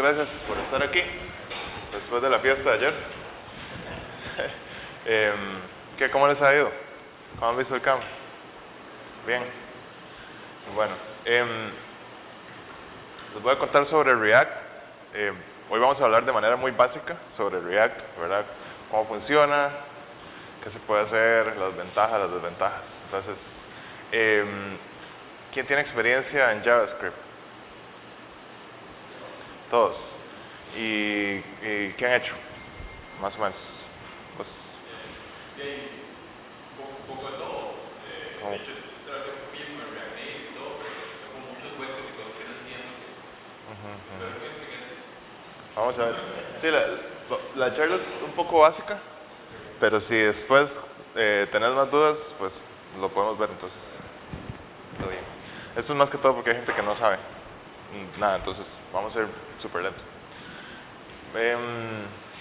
gracias por estar aquí después de la fiesta de ayer. ¿Cómo les ha ido? ¿Cómo han visto el campo? Bien. Bueno, les voy a contar sobre React. Hoy vamos a hablar de manera muy básica sobre React, ¿verdad? Cómo funciona, qué se puede hacer, las ventajas, las desventajas. Entonces, ¿quién tiene experiencia en JavaScript? Todos. ¿Y qué han hecho? Más o menos. Pues, un poco de todo. De hecho, trabajé un poquillo con el React Native y todo, pero tengo muchos huecos y cosas que no entiendo. Pero ¿qué expliques? vamos a ver. Sí, la charla es un poco básica, pero si después tenés más dudas, pues lo podemos ver. Entonces, todo bien. Esto es más que todo porque hay gente que no sabe nada, entonces vamos a ir súper lento.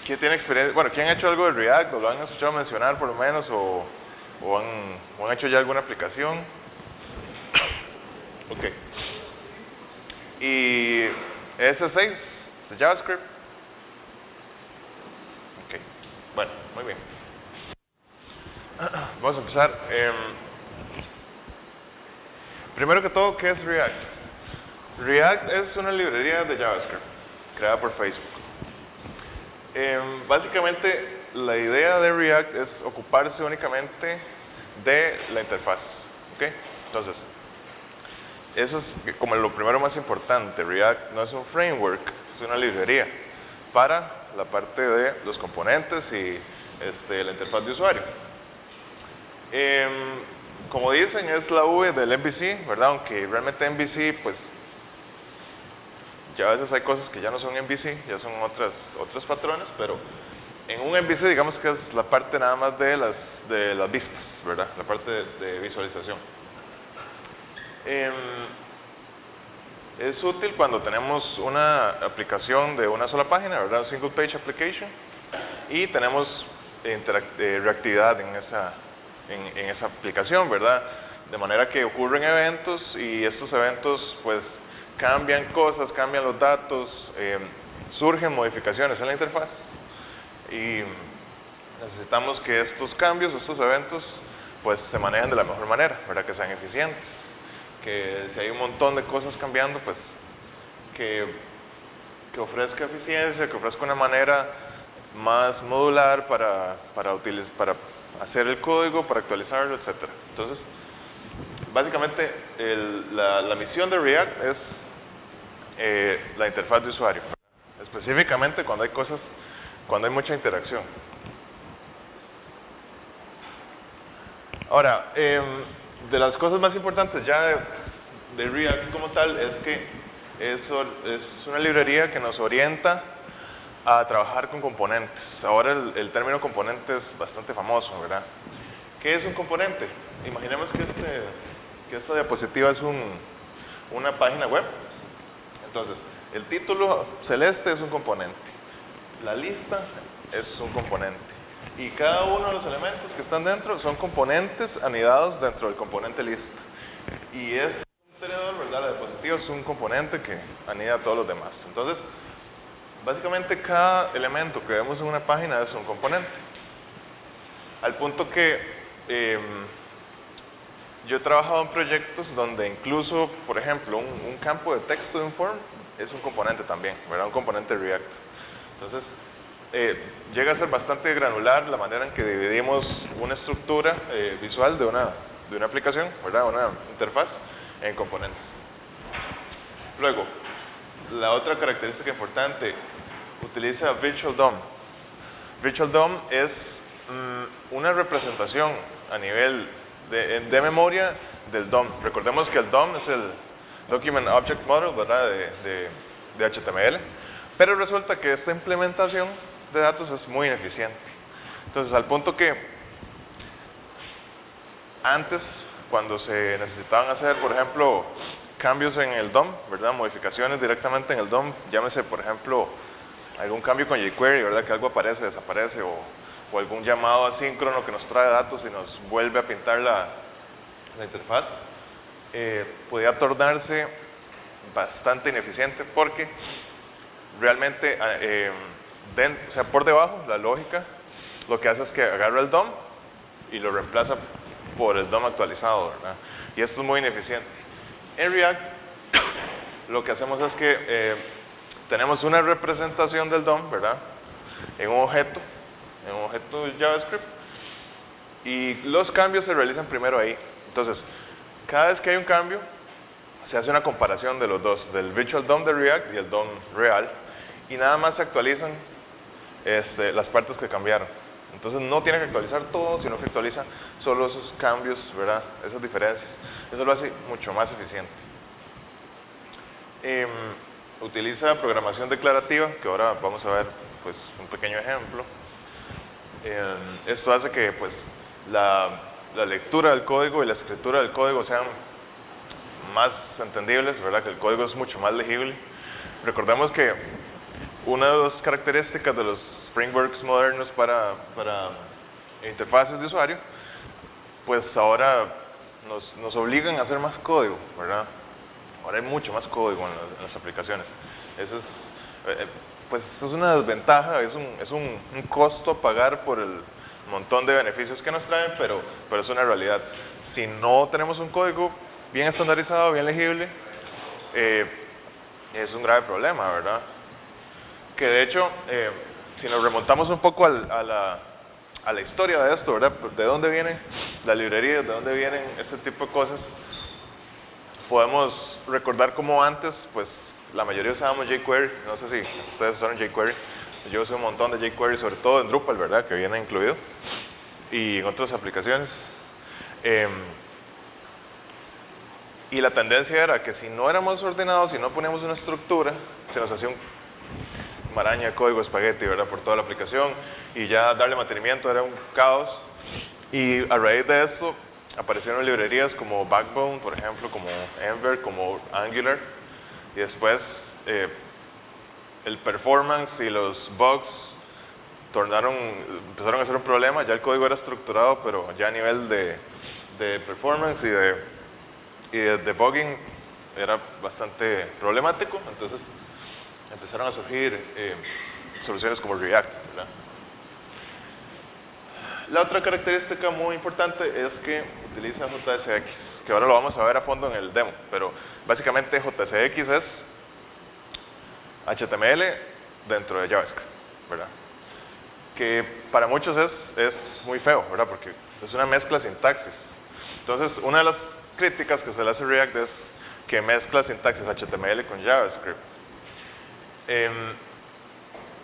¿Quién tiene experiencia? Bueno, ¿quién ha hecho algo de React? ¿O lo han escuchado mencionar por lo menos? ¿O han hecho ya alguna aplicación? Ok. ¿Y ES6 de JavaScript? Ok. Bueno, muy bien. Vamos a empezar. Primero que todo, ¿qué es React? React es una librería de JavaScript creada por Facebook. Básicamente, la idea de React es ocuparse únicamente de la interfaz. ¿Okay? Entonces, eso es como lo primero más importante. React no es un framework, es una librería para la parte de los componentes y la interfaz de usuario. Como dicen, es la V del MVC, ¿verdad? Aunque realmente MVC, pues, ya a veces hay cosas que ya no son MVC, ya son otros patrones, pero en un MVC digamos que es la parte nada más de las vistas, ¿verdad? La parte de visualización. Es útil cuando tenemos una aplicación de una sola página, ¿verdad? Un single page application, y tenemos reactividad en esa aplicación, ¿verdad? De manera que ocurren eventos y estos eventos pues cambian cosas, cambian los datos, surgen modificaciones en la interfaz y necesitamos que estos cambios, estos eventos pues se manejen de la mejor manera, ¿verdad? Que sean eficientes, que si hay un montón de cosas cambiando pues que ofrezca eficiencia, que ofrezca una manera más modular para hacer el código, para actualizarlo, etc. Entonces, básicamente la misión de React es la interfaz de usuario, específicamente cuando hay mucha interacción. Ahora, de las cosas más importantes ya de React como tal es que es una librería que nos orienta a trabajar con componentes. Ahora el término componente es bastante famoso, ¿verdad? ¿Qué es un componente? Imaginemos que esta diapositiva es una página web. Entonces, el título celeste es un componente. La lista es un componente. Y cada uno de los elementos que están dentro son componentes anidados dentro del componente lista. Y este contenedor, ¿verdad? La diapositiva es un componente que anida a todos los demás. Entonces, básicamente cada elemento que vemos en una página es un componente. Al punto que yo he trabajado en proyectos donde incluso, por ejemplo, un campo de texto de un form es un componente también, ¿verdad? Un componente React. Entonces, llega a ser bastante granular la manera en que dividimos una estructura visual de una aplicación, ¿verdad? Una interfaz en componentes. Luego, la otra característica importante, utiliza Virtual DOM. Virtual DOM es una representación a nivel de memoria del DOM. Recordemos que el DOM es el Document Object Model, ¿verdad? de HTML, pero resulta que esta implementación de datos es muy ineficiente. Entonces, al punto que antes, cuando se necesitaban hacer, por ejemplo, cambios en el DOM, ¿verdad? Modificaciones directamente en el DOM, llámese, por ejemplo, algún cambio con jQuery, ¿verdad? Que algo aparece, desaparece, o algún llamado asíncrono que nos trae datos y nos vuelve a pintar la interfaz, podía tornarse bastante ineficiente porque realmente, o sea, por debajo, la lógica, lo que hace es que agarra el DOM y lo reemplaza por el DOM actualizado, ¿verdad? Y esto es muy ineficiente. En React, lo que hacemos es que tenemos una representación del DOM, ¿verdad? En un objeto JavaScript, y los cambios se realizan primero ahí. Entonces, cada vez que hay un cambio, se hace una comparación de los dos, del virtual DOM de React y el DOM real, y nada más se actualizan las partes que cambiaron. Entonces no tiene que actualizar todo, sino que actualiza solo esos cambios, ¿verdad? Esas diferencias. Eso lo hace mucho más eficiente. Utiliza programación declarativa, que ahora vamos a ver pues, un pequeño ejemplo. Esto hace que pues, la lectura del código y la escritura del código sean más entendibles, ¿verdad? Que el código es mucho más legible. Recordemos que una de las características de los frameworks modernos para interfaces de usuario, pues ahora nos obligan a hacer más código, ¿verdad? Ahora hay mucho más código en las aplicaciones. Eso es, pues es una desventaja, es un costo a pagar por el montón de beneficios que nos traen, pero es una realidad. Si no tenemos un código bien estandarizado, bien legible, es un grave problema, ¿verdad? Que de hecho, si nos remontamos un poco a la historia de esto, ¿verdad? ¿De dónde vienen las librerías? ¿De dónde vienen este tipo de cosas? Podemos recordar cómo antes, pues la mayoría usábamos jQuery. No sé si ustedes usaron jQuery. Yo uso un montón de jQuery, sobre todo en Drupal, ¿verdad? Que viene incluido. Y en otras aplicaciones. Y la tendencia era que si no éramos ordenados, si no poníamos una estructura, se nos hacía un maraña de código espagueti, ¿verdad? Por toda la aplicación, y ya darle mantenimiento era un caos. Y a raíz de esto aparecieron librerías como Backbone, por ejemplo, como Ember, como Angular, y después el performance y los bugs empezaron a ser un problema. Ya el código era estructurado, pero ya a nivel de performance y de debugging era bastante problemático. Entonces empezaron a surgir soluciones como React, ¿verdad? La otra característica muy importante es que utiliza JSX, que ahora lo vamos a ver a fondo en el demo, pero básicamente JSX es HTML dentro de JavaScript, ¿verdad? Que para muchos es muy feo, ¿verdad? Porque es una mezcla de sintaxis. Entonces, una de las críticas que se le hace a React es que mezcla sintaxis HTML con JavaScript.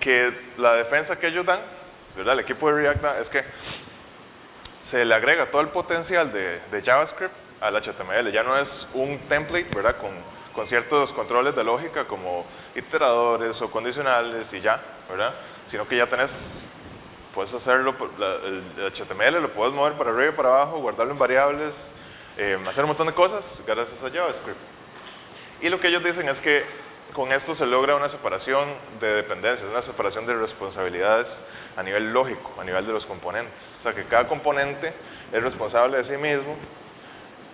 Que la defensa que ellos dan, ¿verdad? El equipo de React da, es que se le agrega todo el potencial de JavaScript al HTML. Ya no es un template, ¿verdad? Con ciertos controles de lógica como iteradores o condicionales y ya, ¿verdad? Sino que ya puedes hacerlo, el HTML lo puedes mover para arriba y para abajo, guardarlo en variables, hacer un montón de cosas gracias a JavaScript. Y lo que ellos dicen es que con esto se logra una separación de dependencias, una separación de responsabilidades a nivel lógico, a nivel de los componentes. O sea, que cada componente es responsable de sí mismo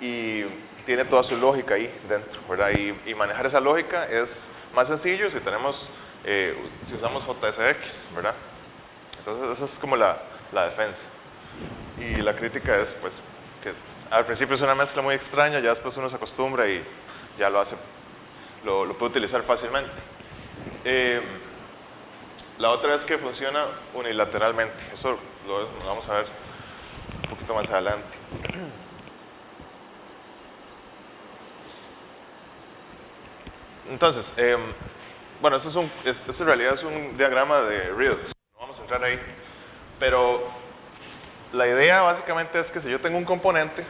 y tiene toda su lógica ahí dentro, ¿verdad? Y manejar esa lógica es más sencillo si usamos JSX, ¿verdad? Entonces esa es como la defensa. Y la crítica es pues que al principio es una mezcla muy extraña, ya después uno se acostumbra y ya lo puede utilizar fácilmente. La otra es que funciona unilateralmente. Eso lo vamos a ver un poquito más adelante. Entonces, bueno, esto en realidad es un diagrama de Redux. No vamos a entrar ahí. Pero la idea básicamente es que si yo tengo un componente,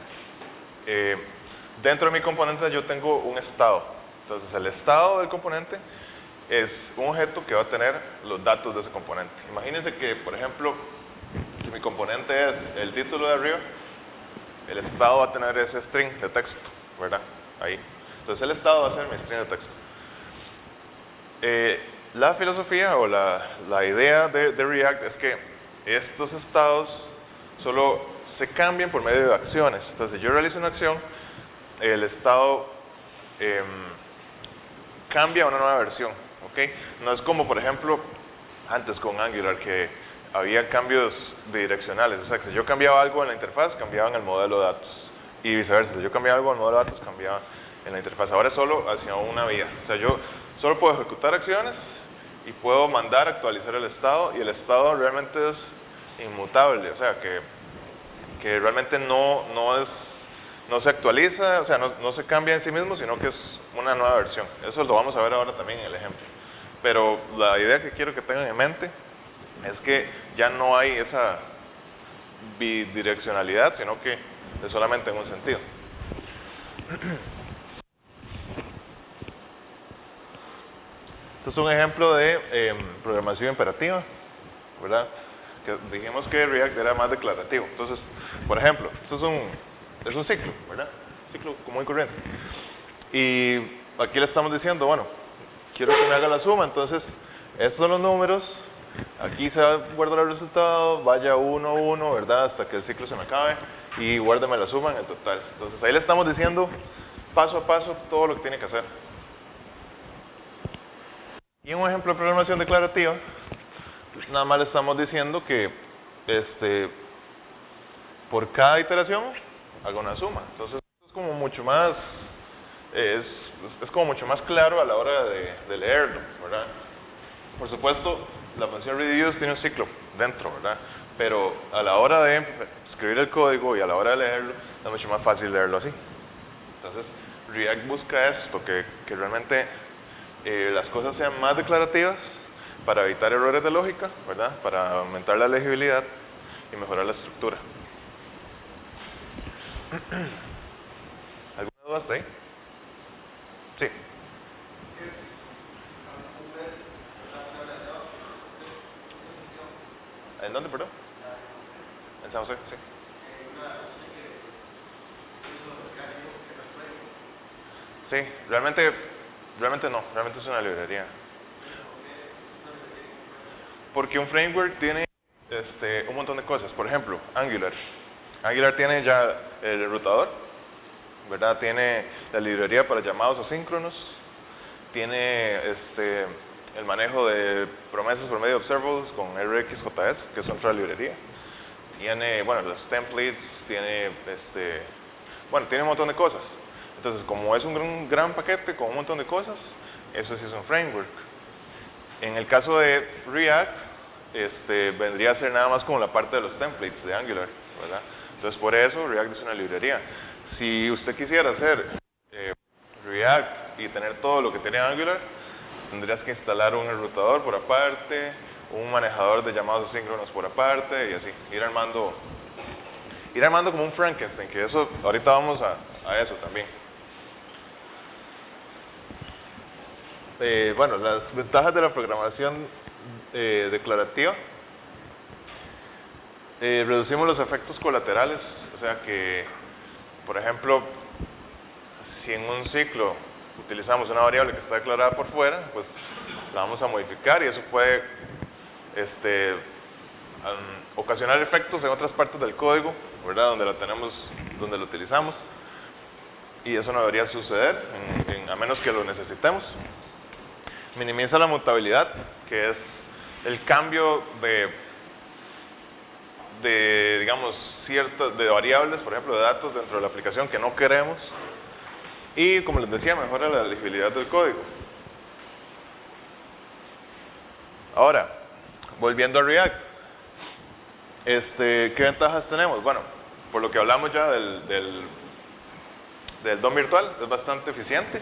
dentro de mi componente yo tengo un estado. Entonces, el estado del componente es un objeto que va a tener los datos de ese componente. Imagínense que, por ejemplo, si mi componente es el título de arriba, el estado va a tener ese string de texto, ¿verdad? Ahí. Entonces, el estado va a ser mi string de texto. La filosofía o la idea de React es que estos estados solo se cambian por medio de acciones. Entonces, yo realizo una acción, el estado cambia a una nueva versión. ¿ok? No es como, por ejemplo, antes con Angular, que había cambios bidireccionales. O sea, que si yo cambiaba algo en la interfaz, cambiaba en el modelo de datos. Y viceversa, si yo cambiaba algo en el modelo de datos, cambiaba en la interfaz. Ahora es solo hacia una vía. O sea, yo solo puedo ejecutar acciones y puedo mandar, actualizar el estado. Y el estado realmente es inmutable. O sea, que realmente no se actualiza, o sea, no se cambia en sí mismo, sino que es una nueva versión. Eso lo vamos a ver ahora también en el ejemplo. Pero la idea que quiero que tengan en mente es que ya no hay esa bidireccionalidad, sino que es solamente en un sentido. Esto es un ejemplo de programación imperativa, ¿verdad? Que dijimos que React era más declarativo. Entonces, por ejemplo, esto es un ciclo, ¿verdad? Ciclo común y corriente. Y aquí le estamos diciendo, bueno, quiero que me haga la suma, entonces estos son los números, aquí se va a guardar el resultado, vaya 1, 1, ¿verdad? Hasta que el ciclo se me acabe y guárdeme la suma en el total. Entonces ahí le estamos diciendo paso a paso todo lo que tiene que hacer. Y un ejemplo de programación declarativa, pues nada más le estamos diciendo que por cada iteración haga una suma. Entonces es como mucho más, es como mucho más claro a la hora de leerlo, ¿verdad? Por supuesto, la función reduce tiene un ciclo dentro, ¿verdad? Pero a la hora de escribir el código y a la hora de leerlo, es mucho más fácil leerlo así. Entonces, React busca esto, que realmente las cosas sean más declarativas para evitar errores de lógica, ¿verdad? Para aumentar la legibilidad y mejorar la estructura. ¿Alguna duda hasta ahí? Sí. ¿En dónde, perdón? En San José, sí. Sí, realmente no, realmente es una librería. Porque un framework tiene un montón de cosas. Por ejemplo, Angular. Angular tiene ya el enrutador, ¿verdad? Tiene la librería para llamados asíncronos. Tiene el manejo de promesas por medio de observables con RxJS, que es otra librería. Tiene, bueno, los templates, tiene tiene un montón de cosas. Entonces, como es un gran paquete con un montón de cosas, eso sí es un framework. En el caso de React, vendría a ser nada más como la parte de los templates de Angular, ¿verdad? Entonces, por eso React es una librería. Si usted quisiera hacer React y tener todo lo que tiene Angular, tendrías que instalar un enrutador por aparte, un manejador de llamados asíncronos por aparte y así, ir armando como un Frankenstein, que eso, ahorita vamos a eso también. Bueno, las ventajas de la programación declarativa. Reducimos los efectos colaterales, o sea que, por ejemplo, si en un ciclo utilizamos una variable que está declarada por fuera, pues la vamos a modificar y eso puede ocasionar efectos en otras partes del código, ¿verdad? Donde lo utilizamos. Y eso no debería suceder, a menos que lo necesitemos. Minimiza la mutabilidad, que es el cambio digamos, de variables, por ejemplo, de datos dentro de la aplicación que no queremos. Y, como les decía, mejora la legibilidad del código. Ahora, volviendo a React, ¿qué ventajas tenemos? Bueno, por lo que hablamos ya del DOM virtual, es bastante eficiente.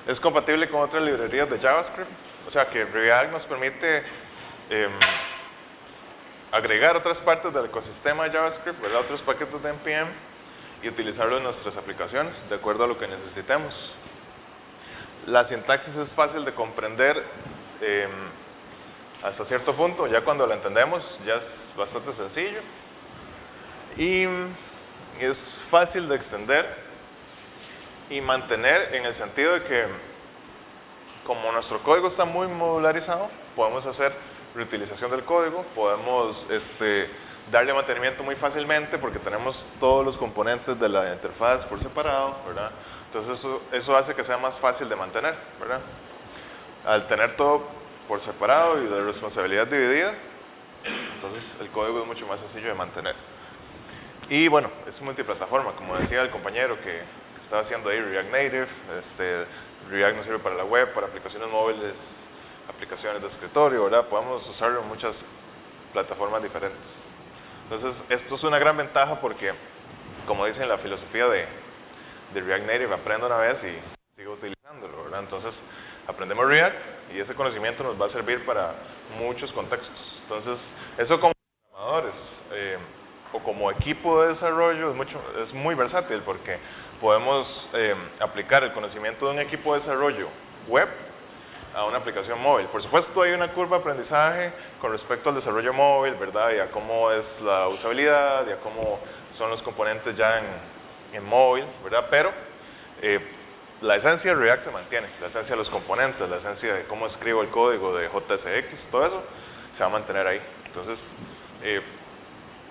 Es compatible con otras librerías de JavaScript, o sea que React nos permite agregar otras partes del ecosistema de JavaScript, ¿verdad? Otros paquetes de NPM y utilizarlo en nuestras aplicaciones de acuerdo a lo que necesitemos. La sintaxis es fácil de comprender hasta cierto punto, ya cuando la entendemos ya es bastante sencillo y es fácil de extender y mantener, en el sentido de que como nuestro código está muy modularizado, podemos hacer reutilización del código, podemos darle mantenimiento muy fácilmente porque tenemos todos los componentes de la interfaz por separado, ¿verdad? Entonces eso hace que sea más fácil de mantener, ¿verdad? Al tener todo por separado y de responsabilidad dividida, entonces el código es mucho más sencillo de mantener. Y bueno, es multiplataforma, como decía el compañero que estaba haciendo ahí React Native. React nos sirve para la web, para aplicaciones móviles, aplicaciones de escritorio, ¿verdad? Podemos usarlo en muchas plataformas diferentes. Entonces, esto es una gran ventaja porque, como dice en la filosofía de React Native, aprenda una vez y siga utilizándolo, ¿verdad? Entonces, aprendemos React y ese conocimiento nos va a servir para muchos contextos. Entonces, eso como programadores o como equipo de desarrollo es muy versátil porque podemos aplicar el conocimiento de un equipo de desarrollo web a una aplicación móvil. Por supuesto, hay una curva de aprendizaje con respecto al desarrollo móvil, ¿verdad? Y a cómo es la usabilidad, y a cómo son los componentes ya en móvil, ¿verdad? Pero la esencia de React se mantiene, la esencia de los componentes, la esencia de cómo escribo el código de JSX, todo eso se va a mantener ahí. Entonces,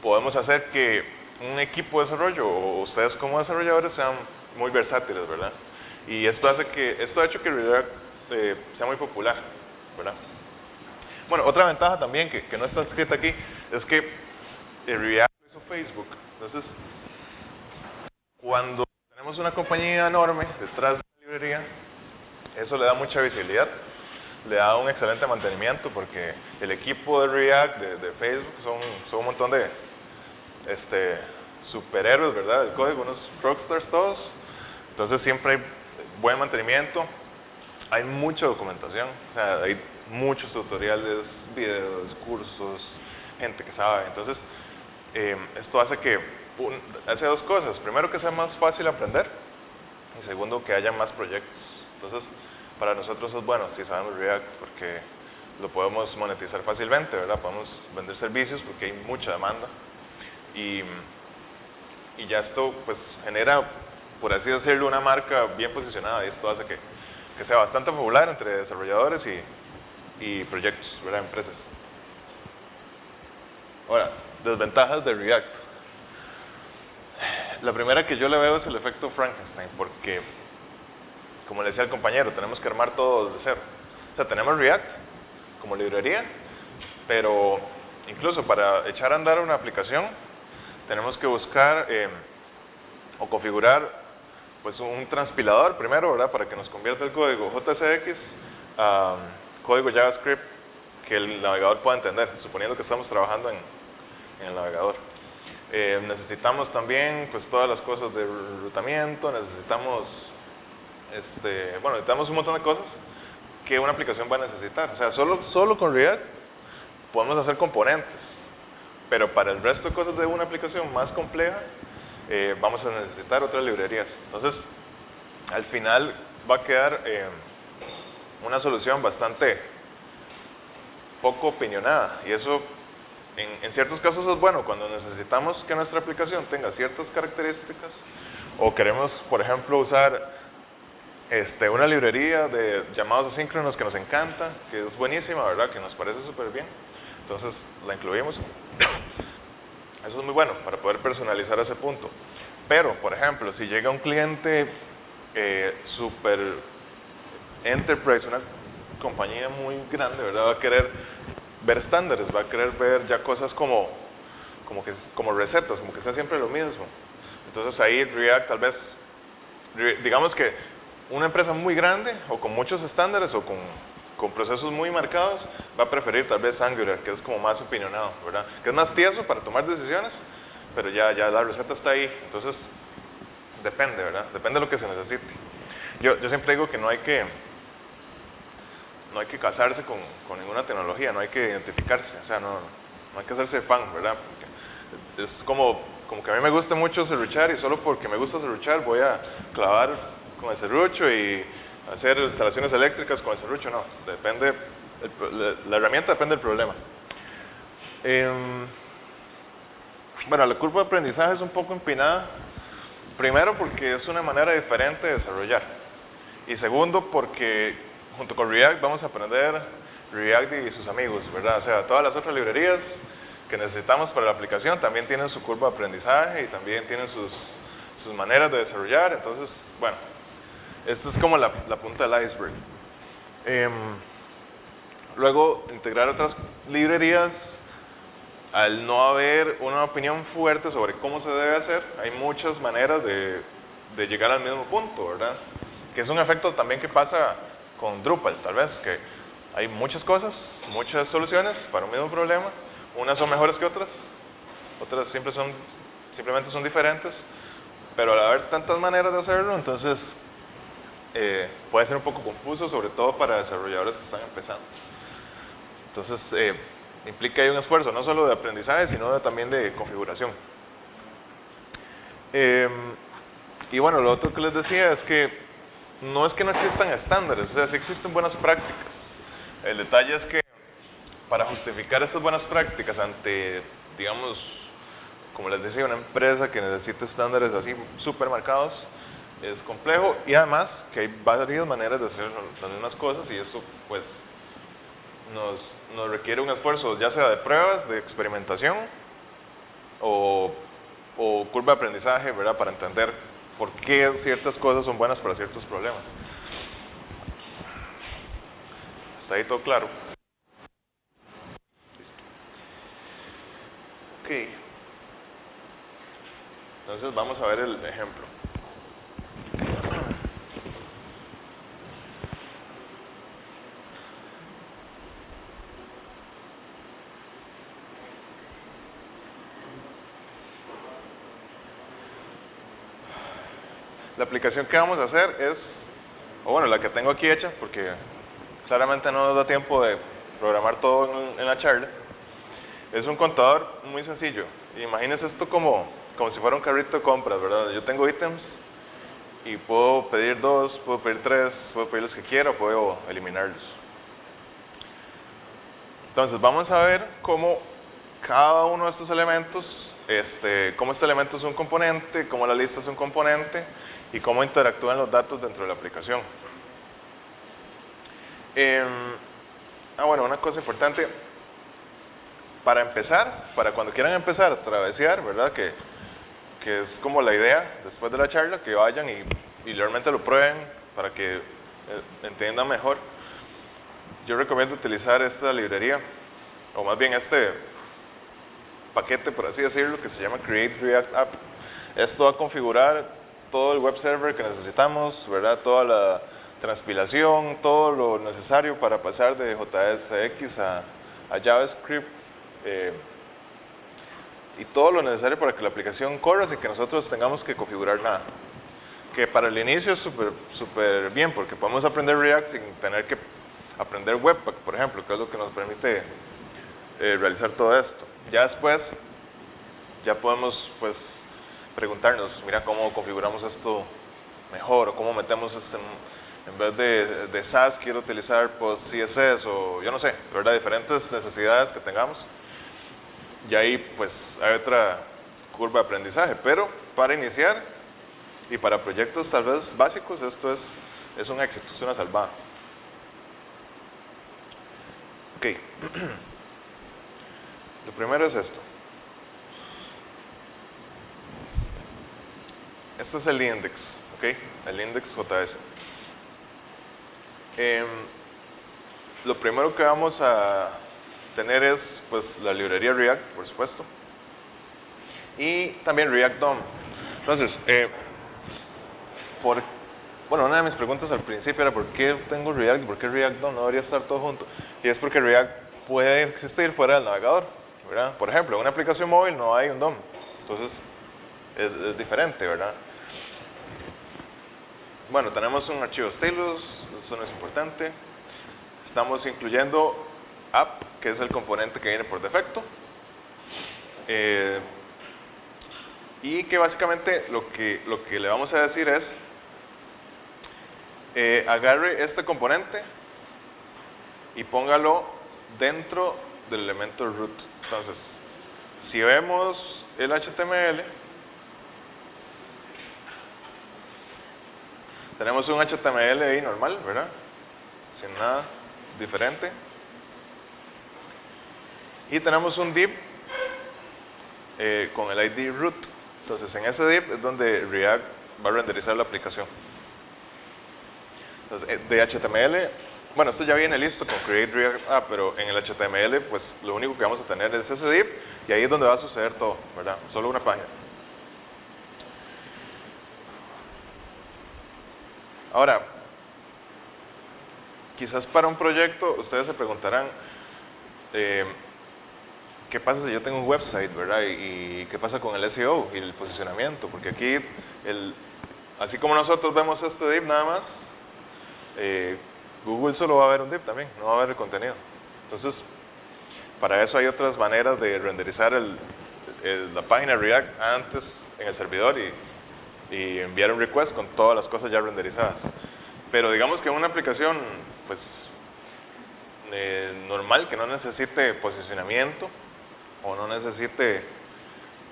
podemos hacer que un equipo de desarrollo o ustedes como desarrolladores sean muy versátiles, ¿verdad? Y esto ha hecho que React sea muy popular, ¿verdad? Bueno, otra ventaja también que no está escrita aquí es que React lo hizo Facebook. Entonces, cuando tenemos una compañía enorme detrás de la librería, eso le da mucha visibilidad, le da un excelente mantenimiento porque el equipo de React de Facebook son un montón de superhéroes, ¿verdad? El código, unos rockstars todos. Entonces siempre hay buen mantenimiento, hay mucha documentación, o sea, hay muchos tutoriales, videos, cursos, gente que sabe. Entonces, esto hace dos cosas. Primero, que sea más fácil aprender y segundo, que haya más proyectos. Entonces, para nosotros es bueno si sabemos React porque lo podemos monetizar fácilmente, ¿verdad? Podemos vender servicios porque hay mucha demanda y ya esto pues genera, por así decirlo, una marca bien posicionada y esto hace que sea bastante popular entre desarrolladores y proyectos, ¿verdad? Empresas. Ahora, desventajas de React. La primera que yo le veo es el efecto Frankenstein, porque, como le decía el compañero, tenemos que armar todo desde cero. O sea, tenemos React como librería, pero incluso para echar a andar una aplicación, tenemos que buscar o configurar pues un transpilador primero, ¿verdad? Para que nos convierta el código JSX a código JavaScript que el navegador pueda entender, suponiendo que estamos trabajando en el navegador. Necesitamos también pues todas las cosas de enrutamiento, necesitamos un montón de cosas que una aplicación va a necesitar. O sea, solo con React podemos hacer componentes, pero para el resto de cosas de una aplicación más compleja vamos a necesitar otras librerías. Entonces, al final va a quedar una solución bastante poco opinionada y eso en ciertos casos es bueno cuando necesitamos que nuestra aplicación tenga ciertas características o queremos, por ejemplo, usar una librería de llamados asíncronos que nos encanta, que es buenísima, ¿verdad? Que nos parece súper bien. Entonces la incluimos. Eso es muy bueno para poder personalizar ese punto. Pero, por ejemplo, si llega un cliente super enterprise, una compañía muy grande, ¿verdad? Va a querer ver estándares, va a querer ver ya cosas como recetas, como que sea siempre lo mismo. Entonces ahí React tal vez, digamos que una empresa muy grande o con muchos estándares o con procesos muy marcados va a preferir tal vez Angular, que es como más opinionado, ¿verdad? Que es más tieso para tomar decisiones, pero ya la receta está ahí. Entonces depende, ¿verdad? Depende de lo que se necesite. Yo siempre digo que no hay que casarse con ninguna tecnología, no hay que identificarse, o sea, no hay que hacerse fan, ¿verdad? Porque es como que a mí me gusta mucho serruchar y solo porque me gusta serruchar voy a clavar con el serrucho y hacer instalaciones eléctricas con el serrucho, no, depende, la herramienta depende del problema. Bueno, la curva de aprendizaje es un poco empinada, primero porque es una manera diferente de desarrollar y segundo porque junto con React vamos a aprender React y sus amigos, ¿verdad? O sea, todas las otras librerías que necesitamos para la aplicación también tienen su curva de aprendizaje y también tienen sus maneras de desarrollar. Entonces, bueno, esta es como la punta del iceberg. Em, Luego, integrar otras librerías. Al no haber una opinión fuerte sobre cómo se debe hacer, hay muchas maneras de llegar al mismo punto, ¿verdad? Que es un efecto también que pasa con Drupal, tal vez, que hay muchas cosas, muchas soluciones para un mismo problema. Unas son mejores que otras, otras simplemente son diferentes, pero al haber tantas maneras de hacerlo, entonces puede ser un poco confuso, sobre todo para desarrolladores que están empezando. Entonces, implica ahí un esfuerzo, no solo de aprendizaje, sino también de configuración. Y bueno, lo otro que les decía es que no existan estándares, o sea, sí existen buenas prácticas. El detalle es que para justificar esas buenas prácticas ante, digamos, como les decía, una empresa que necesita estándares así súper marcados, es complejo, y además que hay varias maneras de hacer las mismas cosas, y esto pues nos requiere un esfuerzo, ya sea de pruebas, de experimentación o curva de aprendizaje, ¿verdad? Para entender por qué ciertas cosas son buenas para ciertos problemas. ¿Está ahí todo claro? Listo. Ok. Entonces vamos a ver el ejemplo. La aplicación que vamos a hacer es, o bueno, la que tengo aquí hecha, porque claramente no nos da tiempo de programar todo en la charla. Es un contador muy sencillo. Imagínense esto como si fuera un carrito de compras, ¿verdad? Yo tengo ítems y puedo pedir 2, puedo pedir 3, puedo pedir los que quiera, puedo eliminarlos. Entonces vamos a ver cómo cada uno de estos elementos, cómo este elemento es un componente, cómo la lista es un componente y cómo interactúan los datos dentro de la aplicación. Bueno, una cosa importante, para empezar, para cuando quieran empezar a travesear, ¿verdad? Que es como la idea después de la charla, que vayan y realmente lo prueben para que entiendan mejor. Yo recomiendo utilizar esta librería, o más bien este paquete, por así decirlo, que se llama Create React App. Esto va a configurar todo el web server que necesitamos, ¿verdad? Toda la transpilación, todo lo necesario para pasar de JSX a JavaScript, y todo lo necesario para que la aplicación corra sin que nosotros tengamos que configurar nada. Que para el inicio es súper bien, porque podemos aprender React sin tener que aprender Webpack, por ejemplo, que es lo que nos permite realizar todo esto. Ya después, ya podemos pues preguntarnos, mira, cómo configuramos esto mejor, o cómo metemos en vez de SAS quiero utilizar PostCSS, o yo no sé, ¿verdad? Diferentes necesidades que tengamos. Y ahí pues hay otra curva de aprendizaje, pero para iniciar y para proyectos tal vez básicos, esto es un éxito, es una salvada. Ok. Lo primero es esto. Este es el index, ¿ok? El index JS. Lo primero que vamos a tener es pues la librería React, por supuesto, y también React DOM. Entonces, bueno, una de mis preguntas al principio era ¿por qué tengo React y por qué React DOM? No debería estar todo junto. Y es porque React puede existir fuera del navegador, ¿verdad? Por ejemplo, en una aplicación móvil no hay un DOM, entonces es diferente, ¿verdad? Bueno, tenemos un archivo stateless, eso no es importante. Estamos incluyendo app, que es el componente que viene por defecto. Y que básicamente lo que le vamos a decir es agarre este componente y póngalo dentro del elemento root. Entonces, si vemos el HTML, tenemos un HTML ahí normal, ¿verdad? Sin nada diferente. Y tenemos un div con el ID root. Entonces, en ese div es donde React va a renderizar la aplicación. Entonces, de HTML bueno, esto ya viene listo con Create React App, pero en el HTML, pues lo único que vamos a tener es ese div y ahí es donde va a suceder todo, ¿verdad? Solo una página. Ahora, quizás para un proyecto ustedes se preguntarán, ¿qué pasa si yo tengo un website, verdad? ¿Y qué pasa con el SEO y el posicionamiento? Porque aquí, así como nosotros vemos este div nada más, Google solo va a ver un div también, no va a ver el contenido. Entonces, para eso hay otras maneras de renderizar la página React antes en el servidor y enviar un request con todas las cosas ya renderizadas. Pero digamos que una aplicación pues, normal, que no necesite posicionamiento o no necesite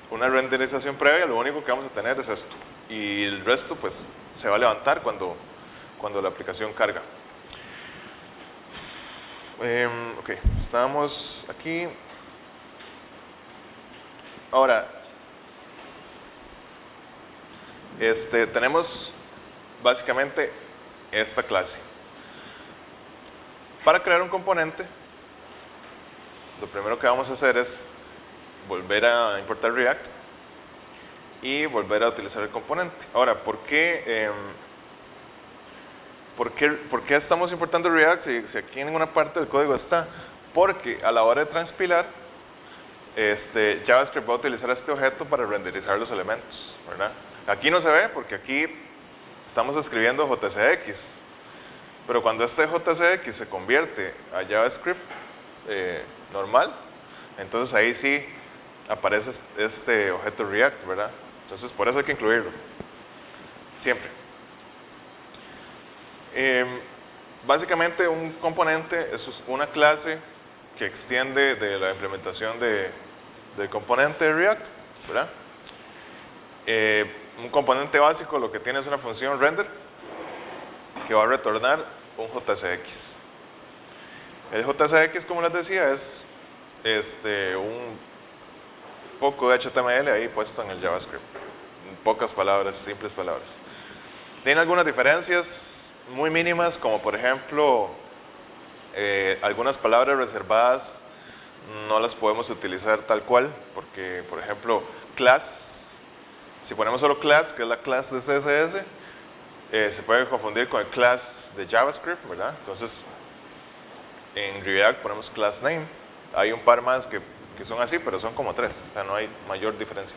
una renderización previa, lo único que vamos a tener es esto. Y el resto pues se va a levantar cuando la aplicación carga. Ok, estamos aquí. Ahora, tenemos básicamente esta clase. Para crear un componente, lo primero que vamos a hacer es volver a importar React y volver a utilizar el componente. Ahora, ¿por qué estamos importando React si aquí en ninguna parte del código está? Porque a la hora de transpilar, JavaScript va a utilizar este objeto para renderizar los elementos, ¿verdad? Aquí no se ve porque aquí estamos escribiendo JCX, pero cuando este JCX se convierte a JavaScript normal, entonces ahí sí aparece este objeto React, ¿verdad? Entonces por eso hay que incluirlo, siempre. Básicamente un componente es una clase que extiende de la implementación del componente de React, ¿verdad? Un componente básico lo que tiene es una función render que va a retornar un JCX. El JCX, como les decía, es un poco de HTML ahí puesto en el JavaScript. En pocas palabras, simples palabras. Tiene algunas diferencias muy mínimas, como por ejemplo, algunas palabras reservadas no las podemos utilizar tal cual, porque por ejemplo, class, si ponemos solo class, que es la class de CSS, se puede confundir con el class de JavaScript, ¿verdad? Entonces, en React ponemos class name. Hay un par más que son así, pero son como 3, o sea, no hay mayor diferencia.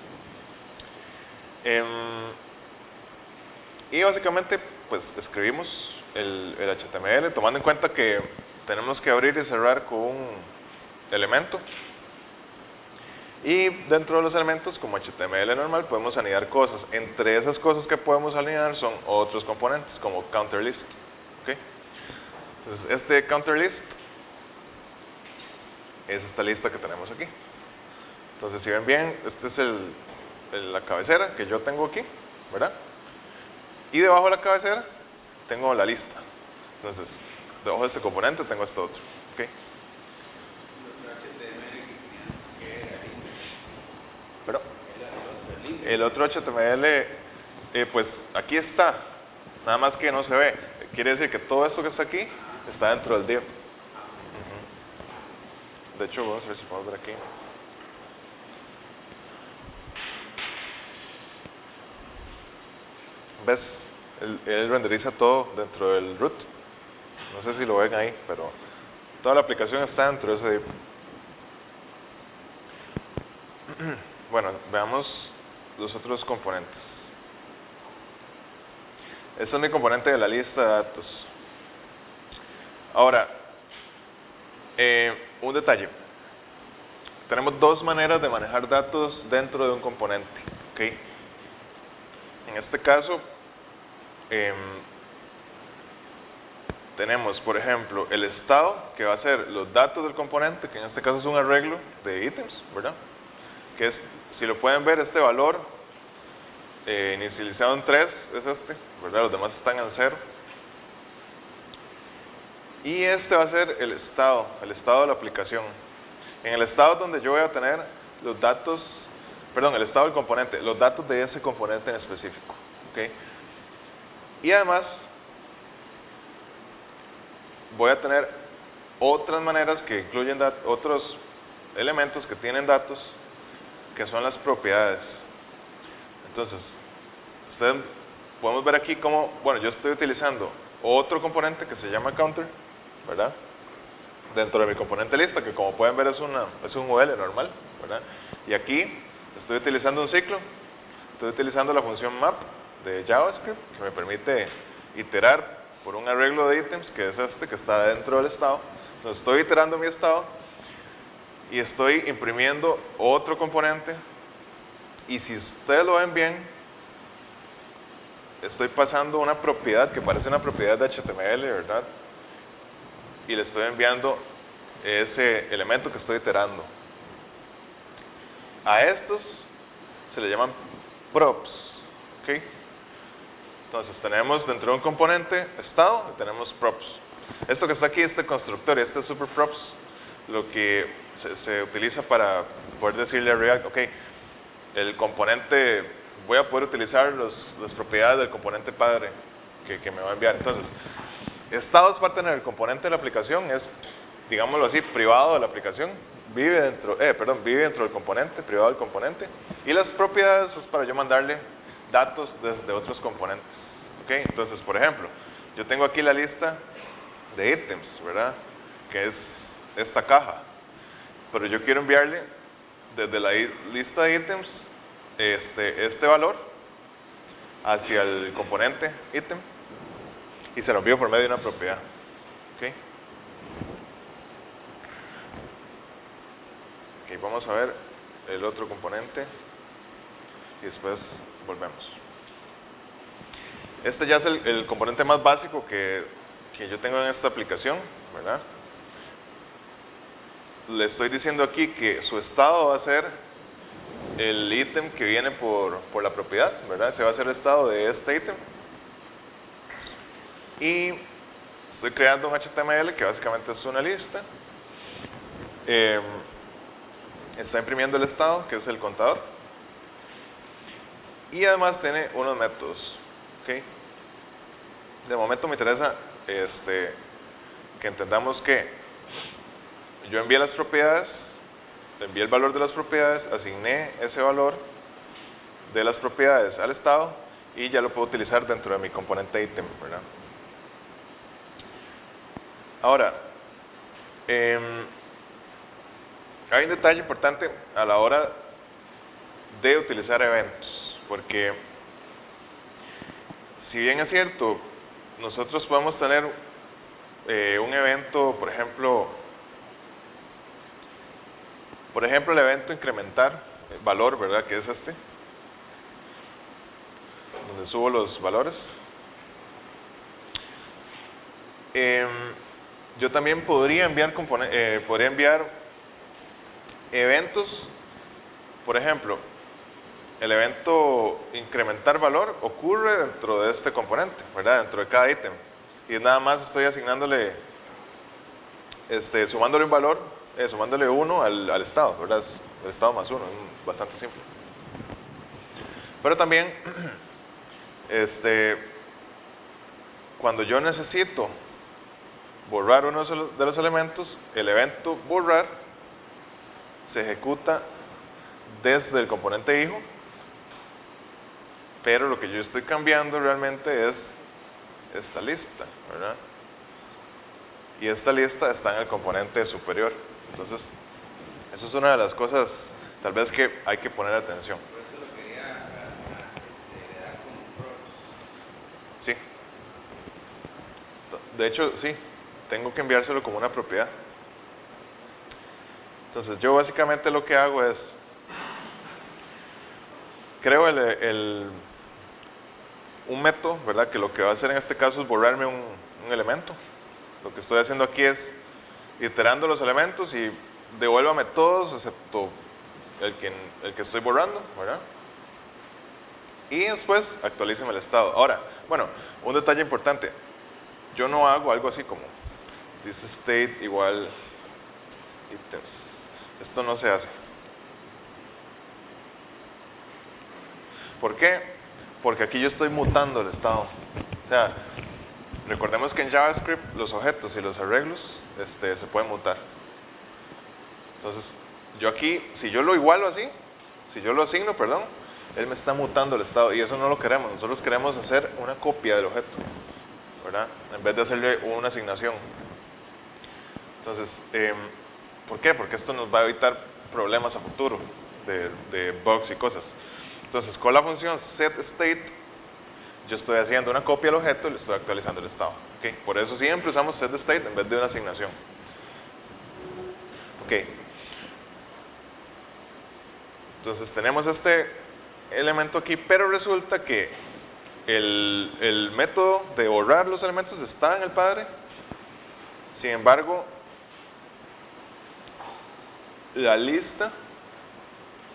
Y básicamente, pues escribimos el HTML, tomando en cuenta que tenemos que abrir y cerrar con un elemento. Y dentro de los elementos, como HTML normal, podemos anidar cosas. Entre esas cosas que podemos anidar son otros componentes, como counter list. ¿Okay? Entonces, este counter list es esta lista que tenemos aquí. Entonces, si ven bien, esta es la cabecera que yo tengo aquí, ¿verdad? Y debajo de la cabecera tengo la lista. Entonces, debajo de este componente tengo este otro. ¿Okay? Pero el otro HTML, pues aquí está, nada más que no se ve. Quiere decir que todo esto que está aquí está dentro del div. De hecho, vamos a ver si podemos ver aquí. ¿Ves? Él renderiza todo dentro del root. No sé si lo ven ahí, pero toda la aplicación está dentro de ese div. Bueno, veamos los otros componentes. Este es mi componente de la lista de datos. Ahora, un detalle. Tenemos dos maneras de manejar datos dentro de un componente. ¿Okay? En este caso, tenemos, por ejemplo, el estado, que va a ser los datos del componente, que en este caso es un arreglo de ítems, ¿verdad? Que es, si lo pueden ver, este valor inicializado en 3 es este, ¿verdad? Los demás están en 0. Y este va a ser el estado de la aplicación. En el estado donde yo voy a tener los datos, perdón, el estado del componente, los datos de ese componente en específico. ¿Okay? Y además, voy a tener otras maneras que incluyen otros elementos que tienen datos, que son las propiedades. Entonces, ustedes podemos ver aquí cómo, bueno, yo estoy utilizando otro componente que se llama counter, ¿verdad? Dentro de mi componente lista, que como pueden ver es un UL normal, ¿verdad? Y aquí estoy utilizando un ciclo, estoy utilizando la función map de JavaScript, que me permite iterar por un arreglo de ítems, que es este, que está dentro del estado. Entonces estoy iterando mi estado y estoy imprimiendo otro componente, y si ustedes lo ven bien, estoy pasando una propiedad que parece una propiedad de HTML, ¿verdad? Y le estoy enviando ese elemento que estoy iterando. A estos se le llaman props, ¿ok? Entonces tenemos dentro de un componente estado y tenemos props. Esto que está aquí, este constructor y este super props, lo que se utiliza para poder decirle a React, ok, el componente, voy a poder utilizar las propiedades del componente padre que me va a enviar. Entonces, estado es parte del componente de la aplicación, es, digámoslo así, privado de la aplicación, vive dentro del componente, privado del componente, y las propiedades es para yo mandarle datos desde otros componentes. ¿Okay? Entonces, por ejemplo, yo tengo aquí la lista de ítems, ¿verdad? Que es esta caja, pero yo quiero enviarle desde la lista de ítems este valor hacia el componente ítem, y se lo envío por medio de una propiedad. ¿Okay? Ok, vamos a ver el otro componente y después volvemos. Este ya es el componente más básico que yo tengo en esta aplicación, ¿verdad? Le estoy diciendo aquí que su estado va a ser el ítem que viene por la propiedad, ¿verdad? Se va a hacer el estado de este ítem. Y estoy creando un HTML que básicamente es una lista. Está imprimiendo el estado, que es el contador. Y además tiene unos métodos. ¿Okay? De momento me interesa que entendamos que yo envié las propiedades, envié el valor de las propiedades, asigné ese valor de las propiedades al estado y ya lo puedo utilizar dentro de mi componente ítem, ¿verdad? Ahora, hay un detalle importante a la hora de utilizar eventos, porque si bien es cierto, nosotros podemos tener un evento, por ejemplo, el evento incrementar el valor, ¿verdad? Que es este, donde subo los valores. Yo también podría enviar eventos, por ejemplo, el evento incrementar valor ocurre dentro de este componente, ¿verdad? Dentro de cada ítem. Y nada más estoy asignándole, sumándole un valor, sumándole 1 al estado, ¿verdad? Es el estado más 1, es bastante simple. Pero también, cuando yo necesito borrar uno de los elementos, el evento borrar se ejecuta desde el componente hijo, pero lo que yo estoy cambiando realmente es esta lista, ¿verdad? Y esta lista está en el componente superior. Entonces, eso es una de las cosas tal vez que hay que poner atención. Por eso lo quería heredar como props. Sí. De hecho, sí, tengo que enviárselo como una propiedad. Entonces, yo básicamente lo que hago es, creo un método, ¿verdad? Que lo que va a hacer en este caso es borrarme un elemento. Lo que estoy haciendo aquí es iterando los elementos y devuélvame todos excepto el que estoy borrando, ¿verdad? Y después actualíceme el estado. Ahora, bueno, un detalle importante. Yo no hago algo así como this state igual items. Esto no se hace. ¿Por qué? Porque aquí yo estoy mutando el estado. O sea, recordemos que en JavaScript los objetos y los arreglos se pueden mutar. Entonces, yo aquí, si yo lo igualo así, si yo lo asigno, perdón, él me está mutando el estado y eso no lo queremos. Nosotros queremos hacer una copia del objeto, ¿verdad? En vez de hacerle una asignación. Entonces, ¿por qué? Porque esto nos va a evitar problemas a futuro de bugs y cosas. Entonces, con la función setState, yo estoy haciendo una copia del objeto y le estoy actualizando el estado. ¿Okay? Por eso siempre usamos setState en vez de una asignación. Ok. Entonces, tenemos este elemento aquí, pero resulta que el método de borrar los elementos está en el padre. Sin embargo, la lista,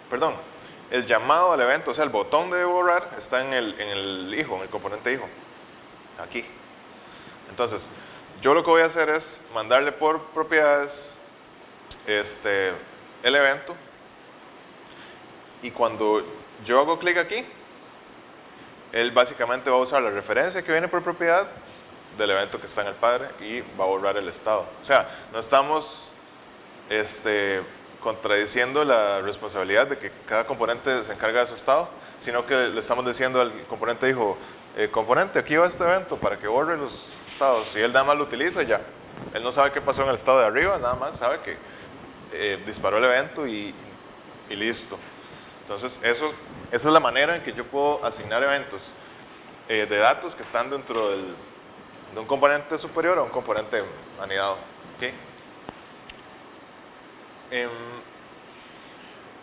perdón, el llamado al evento, o sea, el botón de borrar está en el hijo, en el componente hijo, aquí. Entonces, yo lo que voy a hacer es mandarle por propiedades el evento, y cuando yo hago clic aquí, él básicamente va a usar la referencia que viene por propiedad del evento que está en el padre y va a borrar el estado. O sea, no estamos contradiciendo la responsabilidad de que cada componente se encarga de su estado, sino que le estamos diciendo al componente hijo, componente, aquí va este evento para que borre los estados, y él nada más lo utiliza y ya. Él no sabe qué pasó en el estado de arriba, nada más sabe que disparó el evento y listo. Entonces, esa es la manera en que yo puedo asignar eventos de datos que están dentro de un componente superior a un componente anidado. ¿Okay?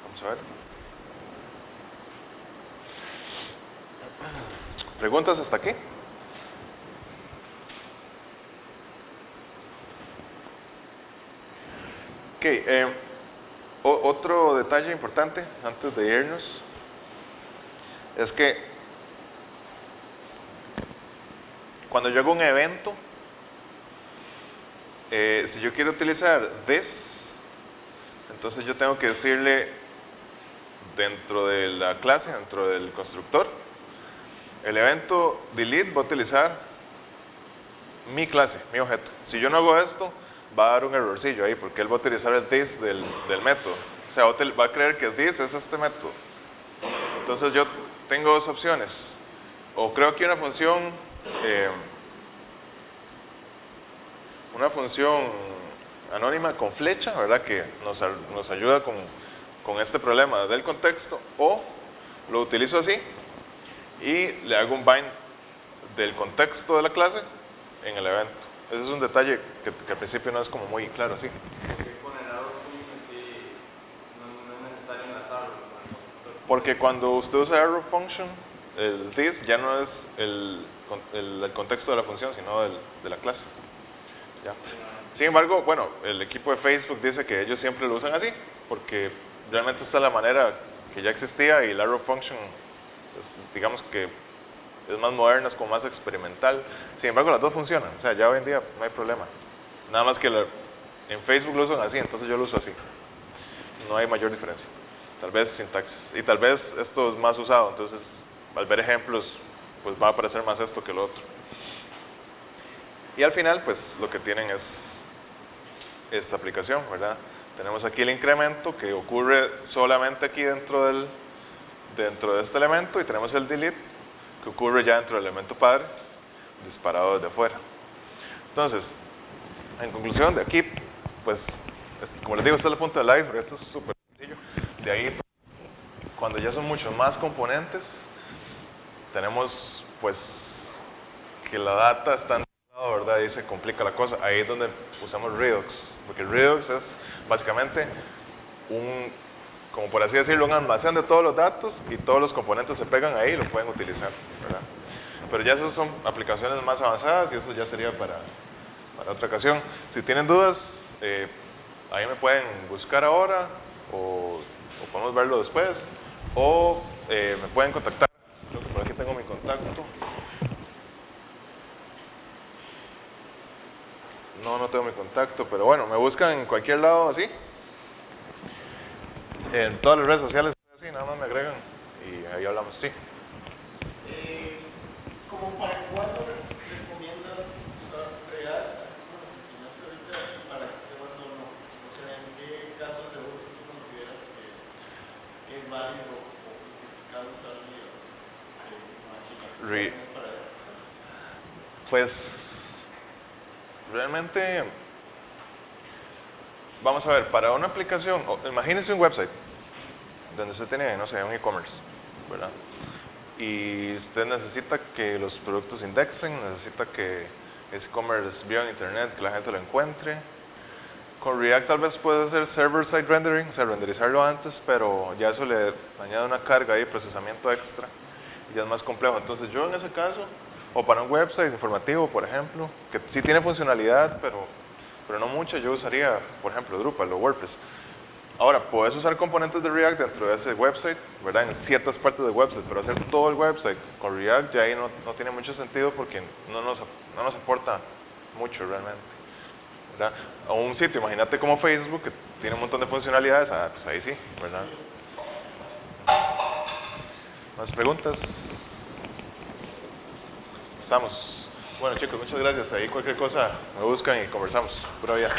Vamos a ver. ¿Preguntas hasta aquí? Ok. Otro detalle importante antes de irnos es que cuando yo hago un evento, si yo quiero utilizar this, entonces yo tengo que decirle dentro de la clase, dentro del constructor, el evento delete va a utilizar mi clase, mi objeto. Si yo no hago esto, va a dar un errorcillo ahí, porque él va a utilizar el this del método. O sea, va a creer que this es este método. Entonces yo tengo dos opciones. O creo que una función anónima con flecha, ¿verdad? Que nos ayuda con este problema del contexto. O lo utilizo así y le hago un bind del contexto de la clase en el evento. Ese es un detalle que al principio no es como muy claro así. Con el error function sí, no es necesario enlazarlo. Porque cuando usted usa error function, el this ya no es el contexto de la función, sino de la clase. ¿Ya? Sin embargo, bueno, el equipo de Facebook dice que ellos siempre lo usan así, porque realmente esta es la manera que ya existía y el error function, digamos que es más moderna, es como más experimental. Sin embargo, las dos funcionan, o sea, ya hoy en día no hay problema. Nada más que en Facebook lo usan así, entonces yo lo uso así. No hay mayor diferencia. Tal vez sintaxis. Y tal vez esto es más usado, entonces al ver ejemplos, pues va a aparecer más esto que lo otro. Y al final, pues lo que tienen es esta aplicación, ¿verdad? Tenemos aquí el incremento que ocurre solamente aquí dentro de este elemento, y tenemos el delete que ocurre ya dentro del elemento padre, disparado desde afuera. Entonces, en conclusión, de aquí, pues, como les digo, esta es la punta del iceberg, esto es súper sencillo. De ahí, cuando ya son muchos más componentes, tenemos, pues, que la data está en todo lado, ¿verdad? Ahí se complica la cosa. Ahí es donde usamos Redux, porque Redux es básicamente como por así decirlo, un almacén de todos los datos, y todos los componentes se pegan ahí y lo pueden utilizar, ¿verdad? Pero ya esas son aplicaciones más avanzadas y eso ya sería para otra ocasión. Si tienen dudas, ahí me pueden buscar ahora o podemos verlo después, o me pueden contactar. Creo que por aquí tengo mi contacto. No tengo mi contacto, pero bueno, me buscan en cualquier lado así. En todas las redes sociales, así, nada más me agregan y ahí hablamos, sí. ¿Como para cuándo recomiendas Pues realmente, vamos a ver, para una aplicación, imagínense un website donde usted tiene, no sé, un e-commerce, ¿verdad? Y usted necesita que los productos indexen, necesita que ese e-commerce viva en internet, que la gente lo encuentre. Con React tal vez puede hacer server-side rendering, o sea, renderizarlo antes, pero ya eso le añade una carga de procesamiento extra y ya es más complejo. Entonces yo en ese caso, o para un website informativo, por ejemplo, que sí tiene funcionalidad, pero no mucha, yo usaría, por ejemplo, Drupal o WordPress. Ahora, puedes usar componentes de React dentro de ese website, ¿verdad? En ciertas partes del website, pero hacer todo el website con React ya ahí no tiene mucho sentido porque no nos aporta mucho realmente, ¿verdad? O un sitio, imagínate como Facebook, que tiene un montón de funcionalidades, pues ahí sí, ¿verdad? ¿Más preguntas? Estamos. Bueno, chicos, muchas gracias. Ahí cualquier cosa me buscan y conversamos. Pura vida.